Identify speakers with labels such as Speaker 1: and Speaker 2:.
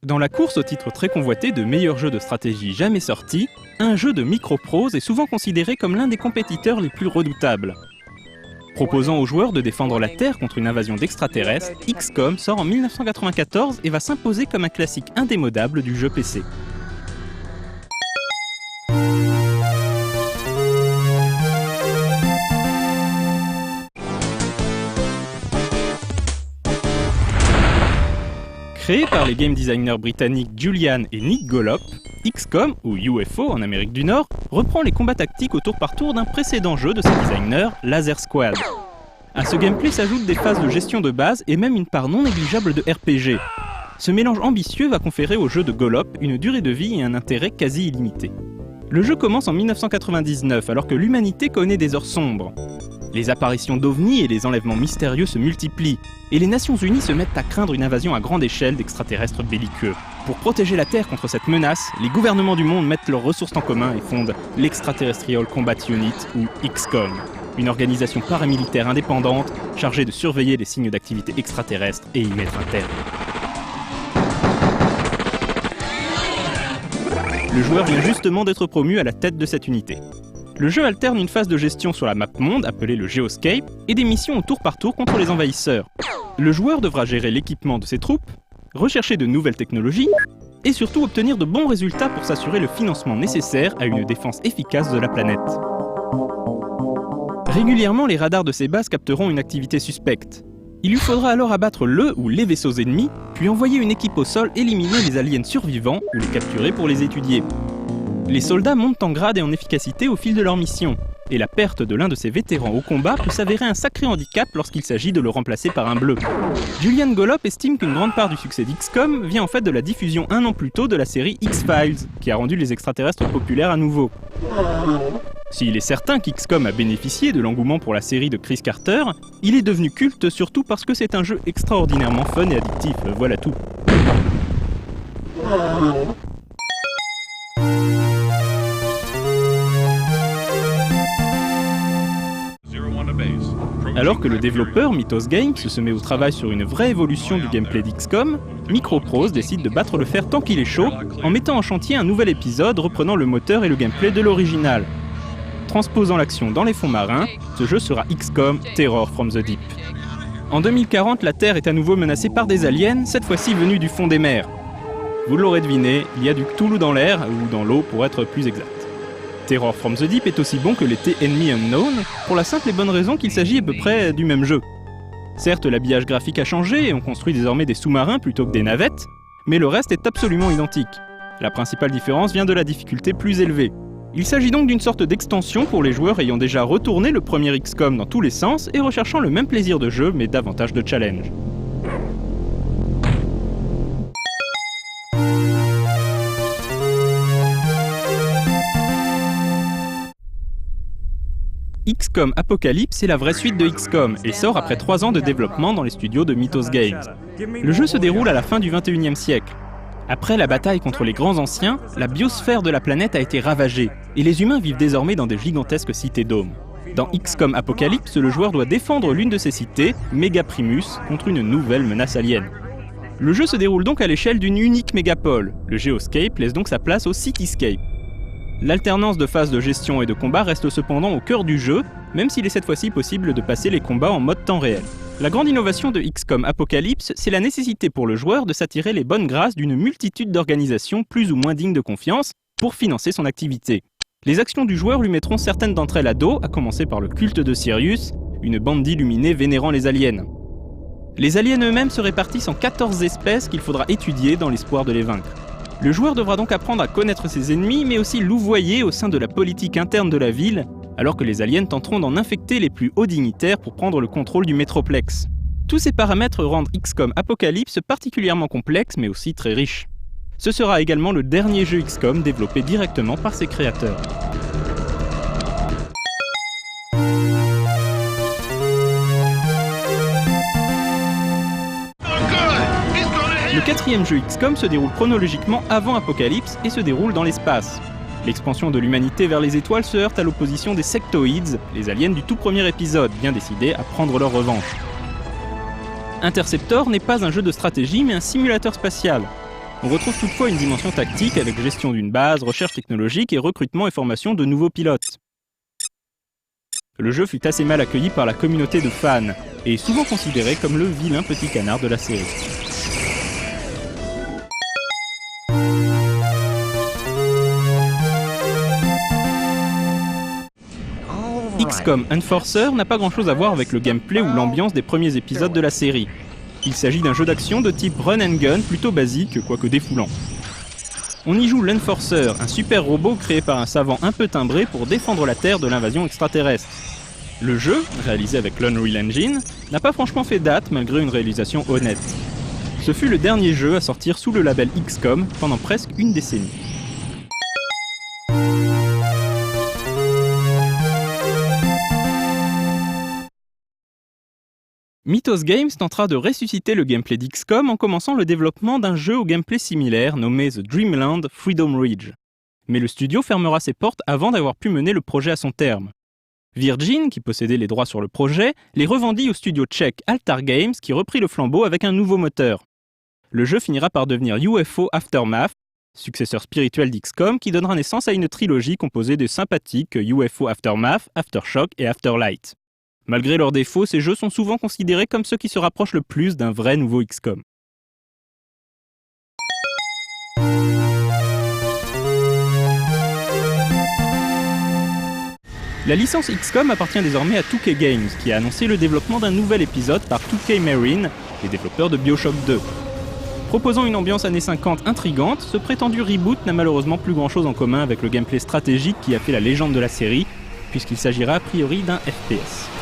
Speaker 1: Dans la course au titre très convoité de meilleur jeu de stratégie jamais sorti, un jeu de Microprose est souvent considéré comme l'un des compétiteurs les plus redoutables. Proposant aux joueurs de défendre la Terre contre une invasion d'extraterrestres, XCOM sort en 1994 et va s'imposer comme un classique indémodable du jeu PC. Créé par les game designers britanniques Julian et Nick Gollop, XCOM, ou UFO en Amérique du Nord, reprend les combats tactiques au tour par tour d'un précédent jeu de ses designers, Laser Squad. À ce gameplay s'ajoutent des phases de gestion de base et même une part non négligeable de RPG. Ce mélange ambitieux va conférer au jeu de Gollop une durée de vie et un intérêt quasi illimité. Le jeu commence en 1999 alors que l'humanité connaît des heures sombres. Les apparitions d'ovnis et les enlèvements mystérieux se multiplient, et les Nations Unies se mettent à craindre une invasion à grande échelle d'extraterrestres belliqueux. Pour protéger la Terre contre cette menace, les gouvernements du monde mettent leurs ressources en commun et fondent l'Extraterrestrial Combat Unit, ou XCOM, une organisation paramilitaire indépendante chargée de surveiller les signes d'activité extraterrestre et y mettre un terme. Le joueur vient justement d'être promu à la tête de cette unité. Le jeu alterne une phase de gestion sur la map monde, appelée le Geoscape, et des missions au tour par tour contre les envahisseurs. Le joueur devra gérer l'équipement de ses troupes, rechercher de nouvelles technologies, et surtout obtenir de bons résultats pour s'assurer le financement nécessaire à une défense efficace de la planète. Régulièrement, les radars de ces bases capteront une activité suspecte. Il lui faudra alors abattre le ou les vaisseaux ennemis, puis envoyer une équipe au sol éliminer les aliens survivants ou les capturer pour les étudier. Les soldats montent en grade et en efficacité au fil de leur mission, et la perte de l'un de ces vétérans au combat peut s'avérer un sacré handicap lorsqu'il s'agit de le remplacer par un bleu. Julian Gollop estime qu'une grande part du succès d'XCOM vient en fait de la diffusion un an plus tôt de la série X-Files, qui a rendu les extraterrestres populaires à nouveau. S'il est certain qu'XCOM a bénéficié de l'engouement pour la série de Chris Carter, il est devenu culte surtout parce que c'est un jeu extraordinairement fun et addictif, voilà tout. Alors que le développeur Mythos Games se met au travail sur une vraie évolution du gameplay d'XCOM, Microprose décide de battre le fer tant qu'il est chaud en mettant en chantier un nouvel épisode reprenant le moteur et le gameplay de l'original. Transposant l'action dans les fonds marins, ce jeu sera XCOM Terror from the Deep. En 2040, la Terre est à nouveau menacée par des aliens, cette fois-ci venus du fond des mers. Vous l'aurez deviné, il y a du Cthulhu dans l'air, ou dans l'eau pour être plus exact. Terror from the Deep est aussi bon que l'était Enemy Unknown, pour la simple et bonne raison qu'il s'agit à peu près du même jeu. Certes, l'habillage graphique a changé et on construit désormais des sous-marins plutôt que des navettes, mais le reste est absolument identique. La principale différence vient de la difficulté plus élevée. Il s'agit donc d'une sorte d'extension pour les joueurs ayant déjà retourné le premier XCOM dans tous les sens et recherchant le même plaisir de jeu mais davantage de challenge. XCOM Apocalypse est la vraie suite de XCOM et sort après 3 ans de développement dans les studios de Mythos Games. Le jeu se déroule à la fin du XXIe siècle. Après la bataille contre les grands anciens, la biosphère de la planète a été ravagée et les humains vivent désormais dans des gigantesques cités-dômes. Dans XCOM Apocalypse, le joueur doit défendre l'une de ces cités, Megaprimus, contre une nouvelle menace alien. Le jeu se déroule donc à l'échelle d'une unique mégapole. Le Geoscape laisse donc sa place au Cityscape. L'alternance de phases de gestion et de combat reste cependant au cœur du jeu, même s'il est cette fois-ci possible de passer les combats en mode temps réel. La grande innovation de XCOM Apocalypse, c'est la nécessité pour le joueur de s'attirer les bonnes grâces d'une multitude d'organisations plus ou moins dignes de confiance pour financer son activité. Les actions du joueur lui mettront certaines d'entre elles à dos, à commencer par le culte de Sirius, une bande d'illuminés vénérant les aliens. Les aliens eux-mêmes se répartissent en 14 espèces qu'il faudra étudier dans l'espoir de les vaincre. Le joueur devra donc apprendre à connaître ses ennemis, mais aussi louvoyer au sein de la politique interne de la ville, alors que les aliens tenteront d'en infecter les plus hauts dignitaires pour prendre le contrôle du métroplexe. Tous ces paramètres rendent XCOM Apocalypse particulièrement complexe, mais aussi très riche. Ce sera également le dernier jeu XCOM développé directement par ses créateurs. Le 4e jeu XCOM se déroule chronologiquement avant Apocalypse et se déroule dans l'espace. L'expansion de l'humanité vers les étoiles se heurte à l'opposition des Sectoïdes, les aliens du tout premier épisode, bien décidés à prendre leur revanche. Interceptor n'est pas un jeu de stratégie mais un simulateur spatial. On retrouve toutefois une dimension tactique avec gestion d'une base, recherche technologique et recrutement et formation de nouveaux pilotes. Le jeu fut assez mal accueilli par la communauté de fans, et est souvent considéré comme le vilain petit canard de la série. XCOM Enforcer n'a pas grand chose à voir avec le gameplay ou l'ambiance des premiers épisodes de la série. Il s'agit d'un jeu d'action de type run and gun plutôt basique, quoique défoulant. On y joue l'Enforcer, un super robot créé par un savant un peu timbré pour défendre la Terre de l'invasion extraterrestre. Le jeu, réalisé avec l'Unreal Engine, n'a pas franchement fait date malgré une réalisation honnête. Ce fut le dernier jeu à sortir sous le label XCOM pendant presque une décennie. Mythos Games tentera de ressusciter le gameplay d'XCOM en commençant le développement d'un jeu au gameplay similaire nommé The Dreamland Freedom Ridge. Mais le studio fermera ses portes avant d'avoir pu mener le projet à son terme. Virgin, qui possédait les droits sur le projet, les revendit au studio tchèque Altar Games qui reprit le flambeau avec un nouveau moteur. Le jeu finira par devenir UFO Aftermath, successeur spirituel d'XCOM qui donnera naissance à une trilogie composée des sympathiques UFO Aftermath, Aftershock et Afterlight. Malgré leurs défauts, ces jeux sont souvent considérés comme ceux qui se rapprochent le plus d'un vrai nouveau XCOM. La licence XCOM appartient désormais à 2K Games, qui a annoncé le développement d'un nouvel épisode par 2K Marine, les développeurs de BioShock 2. Proposant une ambiance années 50 intrigante, ce prétendu reboot n'a malheureusement plus grand chose en commun avec le gameplay stratégique qui a fait la légende de la série, puisqu'il s'agira a priori d'un FPS.